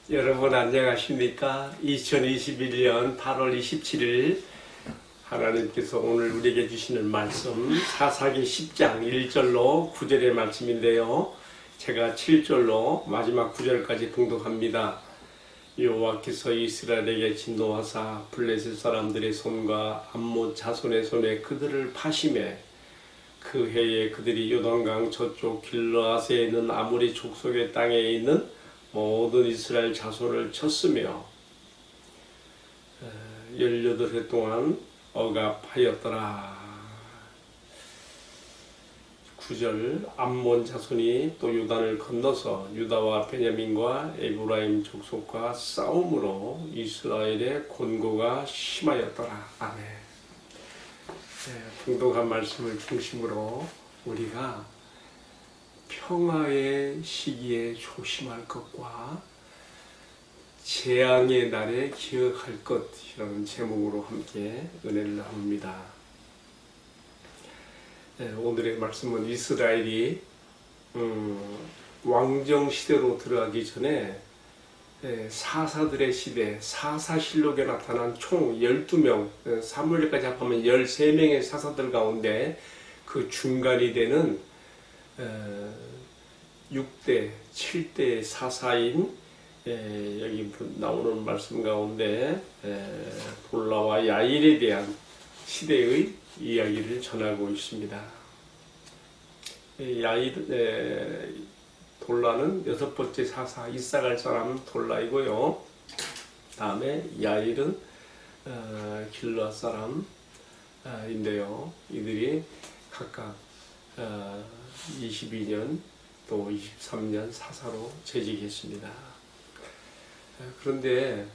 여러분 안녕하십니까? 2021년 8월 27일 하나님께서 오늘 우리에게 주시는 말씀 사사기 10장 1절로 9절의 말씀인데요. 제가 7절로 마지막 9절까지 봉독합니다. 여호와께서 이스라엘에게 진노하사 블레셋 사람들의 손과 암몬 자손의 손에 그들을 파심해 그 해에 그들이 요단강 저쪽 길르앗에 있는 아모리 족속의 땅에 있는 모든 이스라엘 자손을 쳤으며 18해 동안 억압하였더라. 9절 암몬 자손이 또 요단을 건너서 유다와 베냐민과 에브라임 족속과 싸움으로 이스라엘의 곤고가 심하였더라. 아멘. 봉독한 말씀을 중심으로 우리가 평화의 시기에 조심할 것과 재앙의 날에 기억할 것, 이런 제목으로 함께 은혜를 나눕니다. 오늘의 말씀은 이스라엘이 왕정 시대로 들어가기 전에 사사들의 시대, 사사실록에 나타난 총 12명, 사무엘까지 합하면 13명의 사사들 가운데 그 중간이 되는 6대, 7대 사사인 여기 나오는 말씀 가운데 돌라와 야일에 대한 시대의 이야기를 전하고 있습니다. 돌라는 6번째 사사, 이사갈 사람 돌라이고요. 다음에 야일은 길르앗 사람인데요. 이들이 각각 22년 또 23년 사사로 재직했습니다. 그런데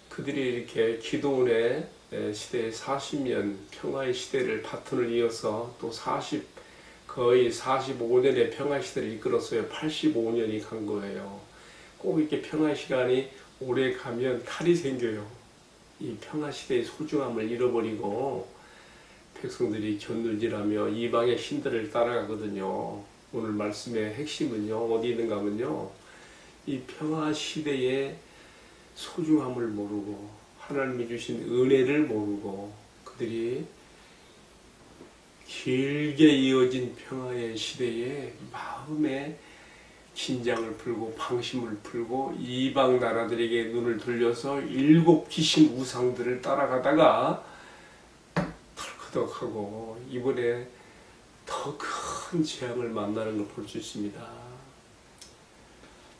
그들이 이렇게 기도원의 시대에 40년 평화의 시대를 바톤을 이어서 또 거의 45년의 평화 시대를 이끌었어요. 85년이 간 거예요. 꼭 이렇게 평화 시간이 오래 가면 칼이 생겨요. 이 평화 시대의 소중함을 잃어버리고 백성들이 견눈질하며 이방의 신들을 따라가거든요. 오늘 말씀의 핵심은요, 어디 있는가 하면요, 이 평화 시대의 소중함을 모르고 하나님이 주신 은혜를 모르고 그들이 길게 이어진 평화의 시대에 마음에 긴장을 풀고 방심을 풀고 이방 나라들에게 눈을 돌려서 7 귀신 우상들을 따라가다가 덜커덕하고 이번에 더 큰 재앙을 만나는 걸 볼 수 있습니다.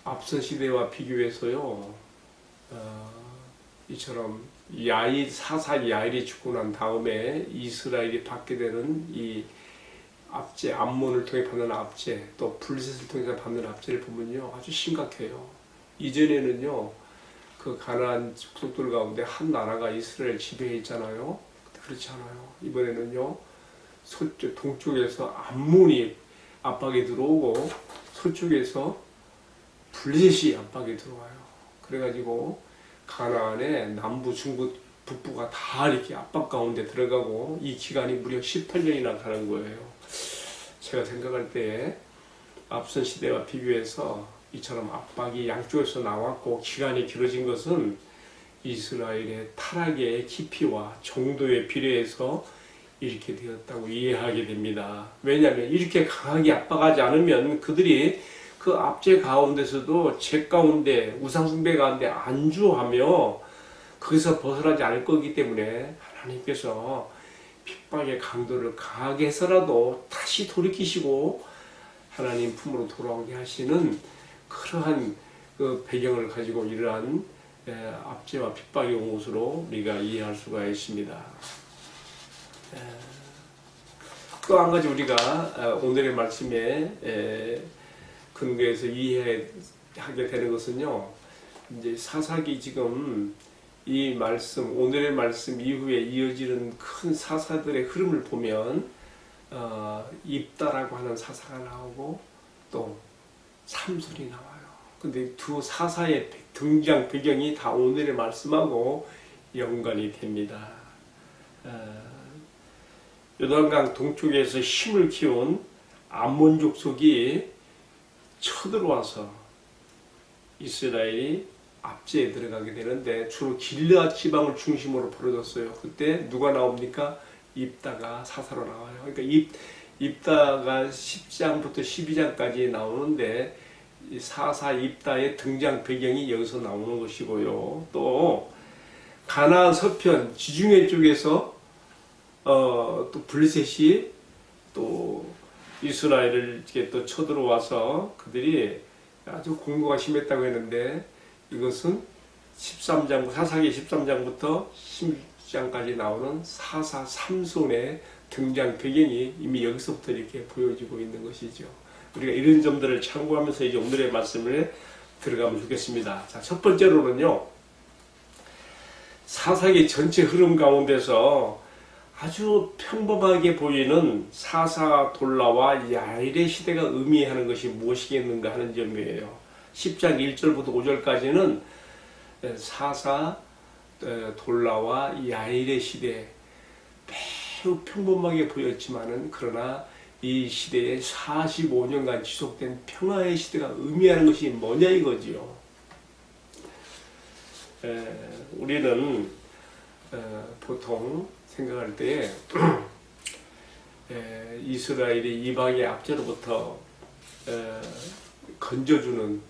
앞선 시대와 비교해서요, 이처럼 사사 야일이 죽고 난 다음에 이스라엘이 받게 되는 이 압제, 암몬을 통해 받는 압제, 또 블레셋을 통해서 받는 압제를 보면요, 아주 심각해요. 이전에는요, 그 가나안 족속들 가운데 한 나라가 이스라엘 지배했잖아요. 그렇지 않아요. 이번에는요, 동쪽에서 암몬이 압박에 들어오고 서쪽에서 블레셋이 압박에 들어와요. 그래가지고 가나안의 남부, 중부, 북부가 다 이렇게 압박 가운데 들어가고 이 기간이 무려 18년이나 가는 거예요. 제가 생각할 때 앞선 시대와 비교해서 이처럼 압박이 양쪽에서 나왔고 기간이 길어진 것은 이스라엘의 타락의 깊이와 정도에 비례해서 이렇게 되었다고 이해하게 됩니다. 왜냐하면 이렇게 강하게 압박하지 않으면 그들이 그 압제 가운데서도 죄 가운데 우상숭배 가운데 안주하며 거기서 벗어나지 않을 거기 때문에 하나님께서 핍박의 강도를 강하게 해서라도 다시 돌이키시고 하나님 품으로 돌아오게 하시는 그러한 그 배경을 가지고 이러한 압제와 핍박이 온 것으로 우리가 이해할 수가 있습니다. 또 한 가지 우리가 오늘의 말씀에 근거해서 이해하게 되는 것은요, 이제 사사기 지금 이 말씀, 오늘의 말씀 이후에 이어지는 큰 사사들의 흐름을 보면 입다라고 하는 사사가 나오고 또 삼손이 나와요. 근데 두 사사의 등장 배경이 다 오늘의 말씀하고 연관이 됩니다. 요단강 동쪽에서 힘을 키운 암몬 족속이 쳐들어와서 이스라엘이 압제에 들어가게 되는데 주로 길르앗 지방을 중심으로 벌어졌어요. 그때 누가 나옵니까? 입다가 사사로 나와요. 그러니까 입다가 10장부터 12장까지 나오는데 이 사사 입다의 등장 배경이 여기서 나오는 것이고요. 또 가나안 서편 지중해 쪽에서 또 블레셋이 또 이스라엘을 이렇게 또 쳐들어와서 그들이 아주 공고가 심했다고 했는데 이것은 13장, 사사기 13장부터 16장까지 나오는 사사 삼손의 등장 배경이 이미 여기서부터 이렇게 보여지고 있는 것이죠. 우리가 이런 점들을 참고하면서 이제 오늘의 말씀을 들어가면 좋겠습니다. 자, 첫 번째로는요, 사사기 전체 흐름 가운데서 아주 평범하게 보이는 사사 돌라와 야일의 시대가 의미하는 것이 무엇이겠는가 하는 점이에요. 10장 1절부터 5절까지는 사사 돌라와 야일의 시대, 매우 평범하게 보였지만은 그러나 이 시대에 45년간 지속된 평화의 시대가 의미하는 것이 뭐냐 이거지요. 우리는 보통 생각할 때에 이스라엘이 이방의 압제로부터 건져주는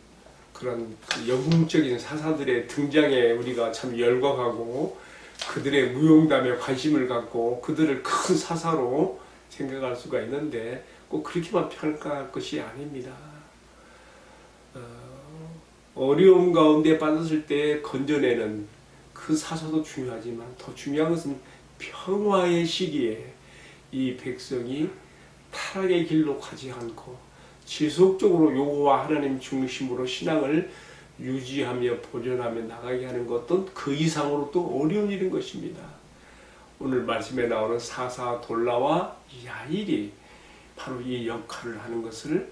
그런 영웅적인 사사들의 등장에 우리가 참 열광하고 그들의 무용담에 관심을 갖고 그들을 큰 사사로 생각할 수가 있는데 꼭 그렇게만 평가할 것이 아닙니다. 어려움 가운데 빠졌을 때 건져내는 그 사사도 중요하지만 더 중요한 것은 평화의 시기에 이 백성이 타락의 길로 가지 않고 지속적으로 여호와 하나님 중심으로 신앙을 유지하며 보존하며 나가게 하는 것도 그 이상으로 또 어려운 일인 것입니다. 오늘 말씀에 나오는 사사 돌라와 야일이 바로 이 역할을 하는 것을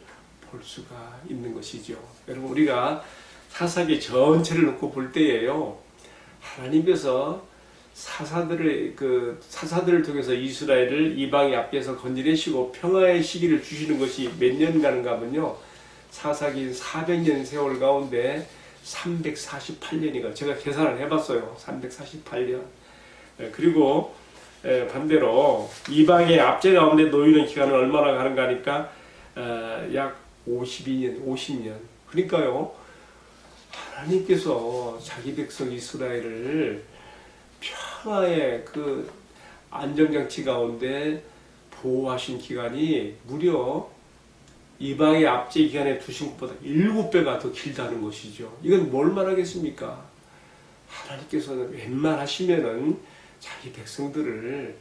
볼 수가 있는 것이죠. 여러분 우리가 사사기 전체를 놓고 볼 때에요, 하나님께서 사사들을 통해서 이스라엘을 이방의 앞에서 건져내시고 평화의 시기를 주시는 것이 몇 년간인가 하면요, 사사기 400년 세월 가운데 348년이가 제가 계산을 해봤어요. 348년. 그리고 반대로 이방의 압제 가운데 놓이는 기간은 얼마나 가는가 하니까 약 52년, 50년. 그러니까요, 하나님께서 자기 백성 이스라엘을 평화의 그 안정장치 가운데 보호하신 기간이 무려 이방의 압제 기간에 두신 것보다 7배가 더 길다는 것이죠. 이건 뭘 말하겠습니까? 하나님께서는 웬만하시면은 자기 백성들을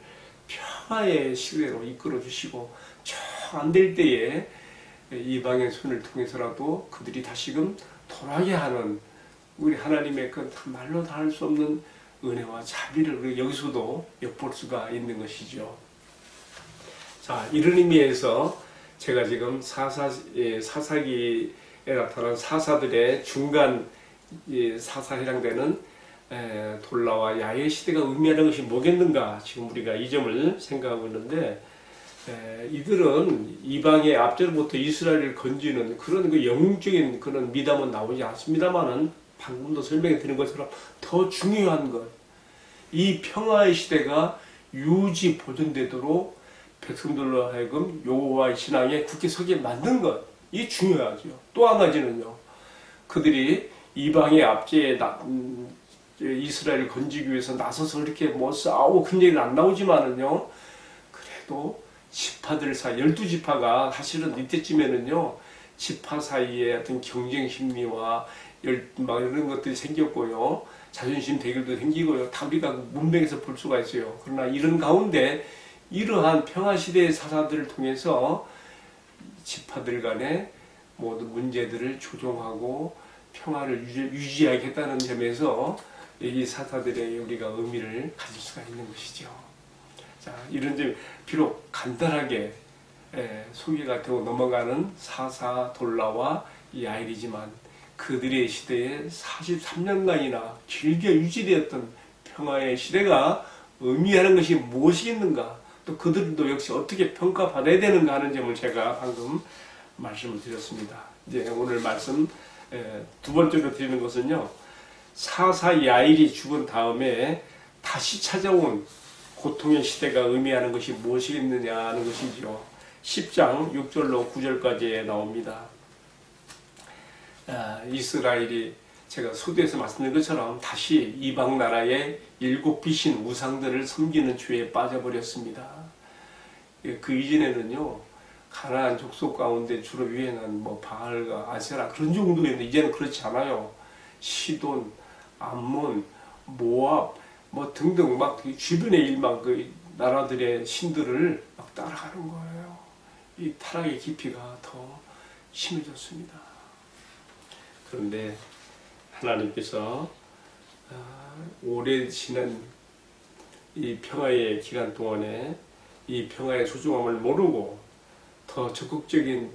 평화의 시대로 이끌어 주시고 정 안 될 때에 이방의 손을 통해서라도 그들이 다시금 돌아게 하는 우리 하나님의 그 말로 다 할 수 없는 은혜와 자비를 여기서도 엿볼 수가 있는 것이죠. 자, 이런 의미에서 제가 지금 사사기에 나타난 사사들의 중간 사사에 해당되는 돌라와 야의 시대가 의미하는 것이 뭐겠는가, 지금 우리가 이 점을 생각하고 있는데, 이들은 이방의 압제로부터 이스라엘을 건지는 그런 그 영웅적인 그런 미담은 나오지 않습니다만은 방금도 설명해 드린 것처럼 더 중요한 것, 이 평화의 시대가 유지 보존되도록 백성들로 하여금 여호와의 신앙에 굳게 서게 만든 것, 이 중요하죠. 또 한 가지는요, 그들이 이방의 압제에 이스라엘을 건지기 위해서 나서서 이렇게 뭐 싸우고 그런 얘기는 안 나오지만은요, 그래도 지파들 사이, 12지파가 사실은 이때쯤에는요, 지파 사이에 어떤 경쟁 심리와 막 이런 것들이 생겼고요, 자존심 대결도 생기고요, 다 우리가 문맥에서 볼 수가 있어요. 그러나 이런 가운데 이러한 평화시대의 사사들을 통해서 지파들 간의 모든 문제들을 조정하고 평화를 유지하겠다는 점에서 이 사사들의 우리가 의미를 가질 수가 있는 것이죠. 자, 이런 점, 비록 간단하게 소개가 되고 넘어가는 사사 돌라와 야일이지만 그들의 시대에 43년간이나 길게 유지되었던 평화의 시대가 의미하는 것이 무엇이겠는가, 또 그들도 역시 어떻게 평가받아야 되는가 하는 점을 제가 방금 말씀을 드렸습니다. 이제 오늘 말씀 두 번째로 드리는 것은요, 사사 야일이 죽은 다음에 다시 찾아온 고통의 시대가 의미하는 것이 무엇이겠느냐 하는 것이죠. 10장 6절로 9절까지 나옵니다. 이스라엘이 제가 서두에서 말씀드린 것처럼 다시 이방 나라의 7귀신 우상들을 섬기는 죄에 빠져버렸습니다. 그 이전에는요, 가나안 족속 가운데 주로 유행한 뭐 바알과 아세라 그런 정도였는데 이제는 그렇지 않아요. 시돈, 암몬, 모압 뭐 등등 막 주변의 일막 그 나라들의 신들을 막 따라가는 거예요. 이 타락의 깊이가 더 심해졌습니다. 그런데 하나님께서 오래 지난 이 평화의 기간 동안에 이 평화의 소중함을 모르고 더 적극적인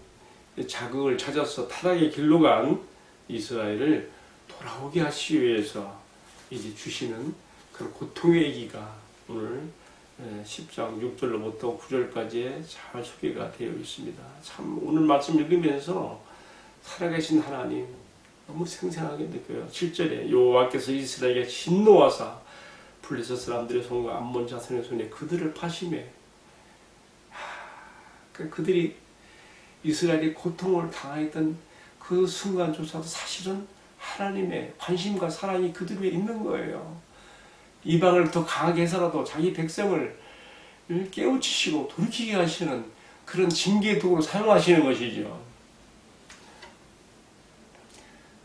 자극을 찾아서 타락의 길로 간 이스라엘을 돌아오게 하시기 위해서 이제 주시는 그런 고통의 얘기가 오늘 10장 6절로부터 9절까지 잘 소개가 되어 있습니다. 참 오늘 말씀 읽으면서 살아계신 하나님 너무 생생하게 느껴요. 7절에 여호와께서 이스라엘에게 진노하사 블레셋 사람들의 손과 암몬 자손의 손에 그들을 파심해 그들이 이스라엘이 고통을 당했던 그 순간조차도 사실은 하나님의 관심과 사랑이 그들 위에 있는 거예요. 이방을 더 강하게 해서라도 자기 백성을 깨우치시고 돌이키게 하시는 그런 징계 도구로 사용하시는 것이죠.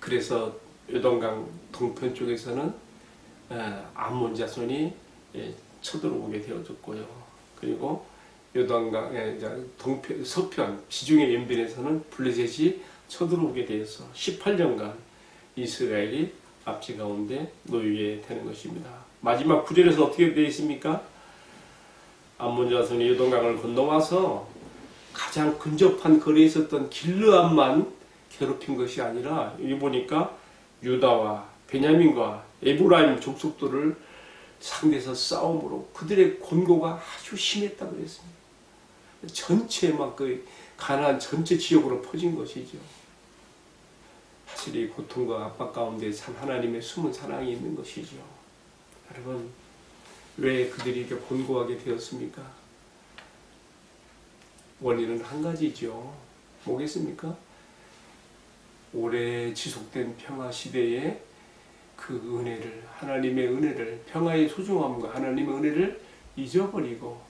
그래서 요단강 동편 쪽에서는 암몬 자손이 쳐들어오게 되어졌고요. 그리고 요단강 동편 서편 지중해 연변에서는 블레셋이 쳐들어오게 되어서 18년간 이스라엘이 압제 가운데 놓이게 되는 것입니다. 마지막 9절에서 어떻게 되어 있습니까? 암몬 자손이 요단강을 건너와서 가장 근접한 거리에 있었던 길르암만 괴롭힌 것이 아니라 여기 보니까 유다와 베냐민과 에브라임 족속들을 상대해서 싸움으로 그들의 권고가 아주 심했다고 그랬습니다. 전체 막 그 가나안 전체 지역으로 퍼진 것이죠. 사실 이 고통과 압박 가운데 참 하나님의 숨은 사랑이 있는 것이죠. 여러분, 왜 그들이 이렇게 권고하게 되었습니까? 원인은 한 가지죠. 뭐겠습니까? 오래 지속된 평화 시대에 그 은혜를, 하나님의 은혜를, 평화의 소중함과 하나님의 은혜를 잊어버리고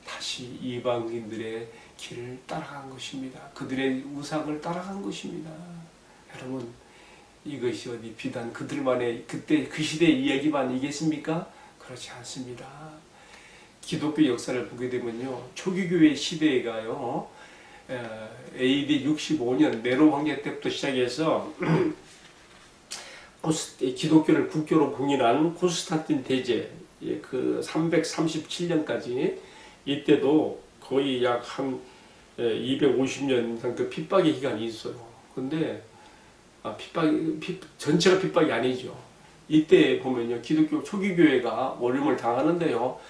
다시 이방인들의 길을 따라간 것입니다. 그들의 우상을 따라간 것입니다. 여러분, 이것이 어디 비단 그들만의 그때 그 시대의 이야기만이겠습니까? 그렇지 않습니다. 기독교 역사를 보게 되면요, 초기교회 시대가요, AD 65년 네로 황제 때부터 시작해서 기독교를 국교로 공인한 콘스탄틴 대제 그 337년까지 이때도 거의 약 한 250년 이상 그 핍박의 기간이 있어요. 근데 전체가 핍박이 아니죠. 이때 보면요, 기독교 초기 교회가 어려움을 당하는데요,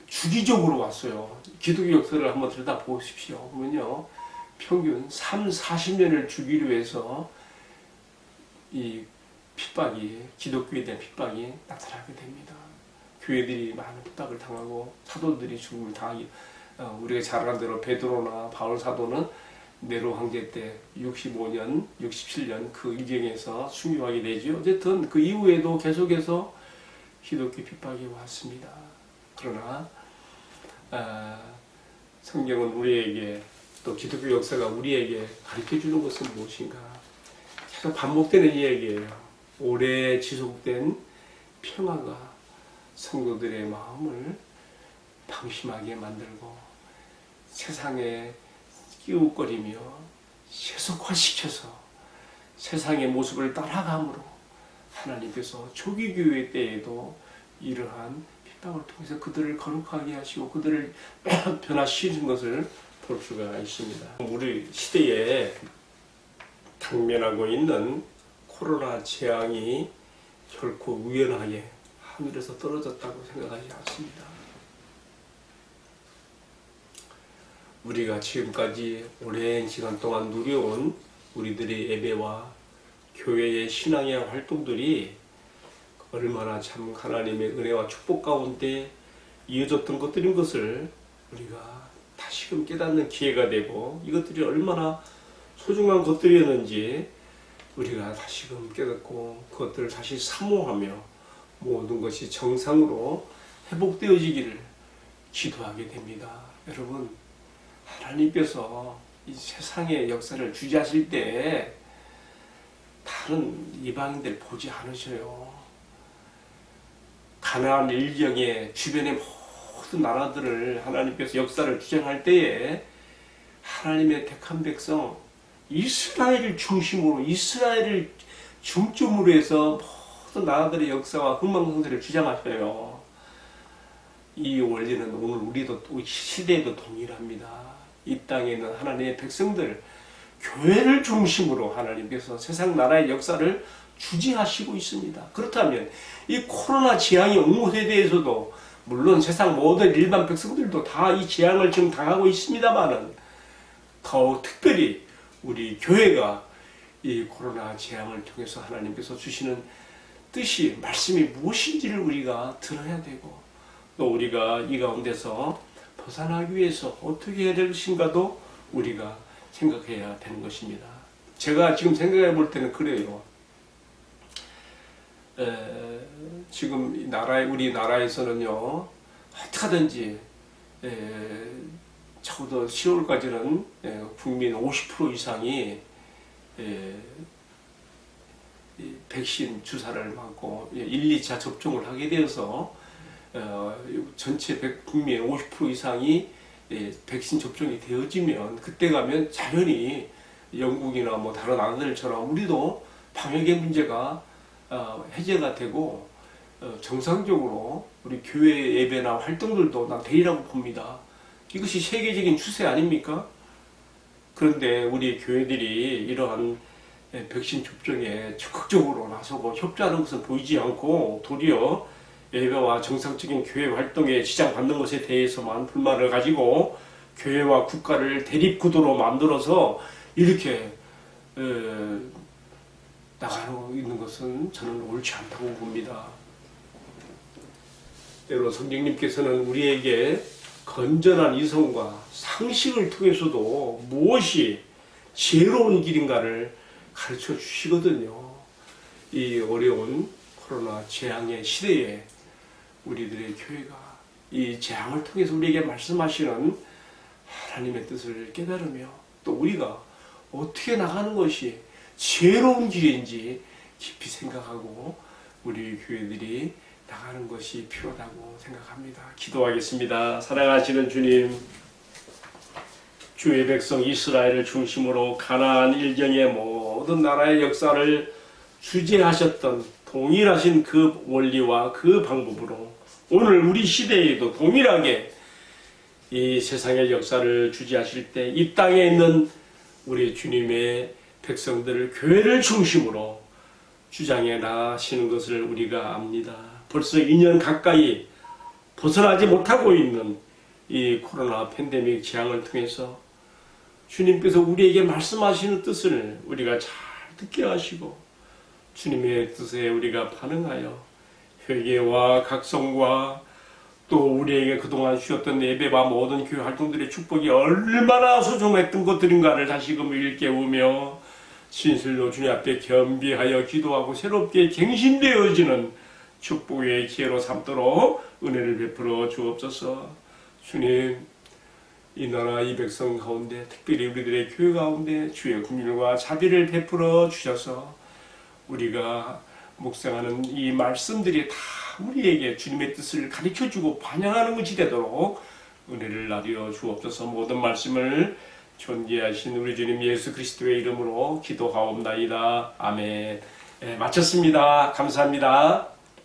주기적으로 왔어요. 기독교 역사를 한번 들여다보십시오. 보면요, 평균 40년을 주기로 해서 이 핍박이, 기독교에 대한 핍박이 나타나게 됩니다. 교회들이 많은 핍박을 당하고 사도들이 죽음을 당하기, 우리가 잘 아는 대로 베드로나 바울 사도는 네로 황제 때 65년, 67년 그 위경에서 순교하게 되죠. 어쨌든 그 이후에도 계속해서 기독교 핍박이 왔습니다. 그러나 성경은 우리에게, 또 기독교 역사가 우리에게 가르쳐주는 것은 무엇인가? 계속 반복되는 이야기예요. 오래 지속된 평화가 성도들의 마음을 방심하게 만들고 세상에 끼웃거리며 세속화시켜서 세상의 모습을 따라감으로 하나님께서 초기 교회 때에도 이러한 핍박을 통해서 그들을 거룩하게 하시고 그들을 변화시키는 것을 볼 수가 있습니다. 우리 시대에 당면하고 있는 코로나 재앙이 결코 우연하게 하늘에서 떨어졌다고 생각하지 않습니다. 우리가 지금까지 오랜 시간 동안 누려온 우리들의 예배와 교회의 신앙의 활동들이 얼마나 참 하나님의 은혜와 축복 가운데 이어졌던 것들인 것을 우리가 다시금 깨닫는 기회가 되고, 이것들이 얼마나 소중한 것들이었는지 우리가 다시금 깨닫고 그것들을 다시 사모하며 모든 것이 정상으로 회복되어지기를 기도하게 됩니다. 여러분, 하나님께서 이 세상의 역사를 주재하실 때 다른 이방인들 보지 않으셔요. 가나안 일경의 주변의 모든 나라들을 하나님께서 역사를 주장할 때에 하나님의 택한 백성 이스라엘을 중심으로, 이스라엘을 중점으로 해서 모든 나라들의 역사와 흥망성쇠를 주장하셔요. 이 원리는 오늘 우리도 시대에도 동일합니다. 이 땅에 있는 하나님의 백성들, 교회를 중심으로 하나님께서 세상 나라의 역사를 주재하시고 있습니다. 그렇다면 이 코로나 재앙이 온 것에 대해서도 물론 세상 모든 일반 백성들도 다 이 재앙을 지금 당하고 있습니다만은 더욱 특별히 우리 교회가 이 코로나 재앙을 통해서 하나님께서 주시는 뜻이, 말씀이 무엇인지를 우리가 들어야 되고, 또 우리가 이 가운데서 벗어나기 위해서 어떻게 해야 될 것인가도 우리가 생각해야 되는 것입니다. 제가 지금 생각해 볼 때는 그래요. 지금 우리나라에서는요, 어떻게든지 적어도 10월까지는 국민 50% 이상이 백신 주사를 맞고 1, 2차 접종을 하게 되어서 전체 국민의 50% 이상이 백신 접종이 되어지면, 그때 가면 자연히 영국이나 뭐 다른 나라들처럼 우리도 방역의 문제가 해제가 되고 정상적으로 우리 교회 예배나 활동들도 난 되리라고 봅니다. 이것이 세계적인 추세 아닙니까? 그런데 우리 교회들이 이러한 백신 접종에 적극적으로 나서고 협조하는 것은 보이지 않고, 도리어 예배와 정상적인 교회 활동에 지장받는 것에 대해서만 불만을 가지고 교회와 국가를 대립구도로 만들어서 이렇게 나가고 있는 것은 저는 옳지 않다고 봅니다. 때로 성령님께서는 우리에게 건전한 이성과 상식을 통해서도 무엇이 지혜로운 길인가를 가르쳐 주시거든요. 이 어려운 코로나 재앙의 시대에 우리들의 교회가 이 재앙을 통해서 우리에게 말씀하시는 하나님의 뜻을 깨달으며, 또 우리가 어떻게 나가는 것이 지혜로운 길인지 깊이 생각하고 우리 교회들이 나가는 것이 필요하다고 생각합니다. 기도하겠습니다. 사랑하시는 주님, 주의 백성 이스라엘을 중심으로 가나안 일경의 모든 나라의 역사를 주재하셨던 동일하신 그 원리와 그 방법으로 오늘 우리 시대에도 동일하게 이 세상의 역사를 주재하실 때 이 땅에 있는 우리 주님의 백성들을, 교회를 중심으로 주장해 나가시는 것을 우리가 압니다. 벌써 2년 가까이 벗어나지 못하고 있는 이 코로나 팬데믹 재앙을 통해서 주님께서 우리에게 말씀하시는 뜻을 우리가 잘 듣게 하시고, 주님의 뜻에 우리가 반응하여 회개와 각성과 또 우리에게 그동안 주셨던 예배와 모든 교회 활동들의 축복이 얼마나 소중했던 것들인가를 다시금 일깨우며 진실로 주님 앞에 겸비하여 기도하고 새롭게 갱신되어지는 축복의 기회로 삼도록 은혜를 베풀어 주옵소서. 주님, 이 나라 이 백성 가운데, 특별히 우리들의 교회 가운데 주의 긍휼과 자비를 베풀어 주셔서 우리가 묵상하는 이 말씀들이 다 우리에게 주님의 뜻을 가르쳐주고 반영하는 것이 되도록 은혜를 나누어 주옵소서. 모든 말씀을 존귀하신 우리 주님 예수 그리스도의 이름으로 기도하옵나이다. 아멘. 마쳤습니다. 감사합니다.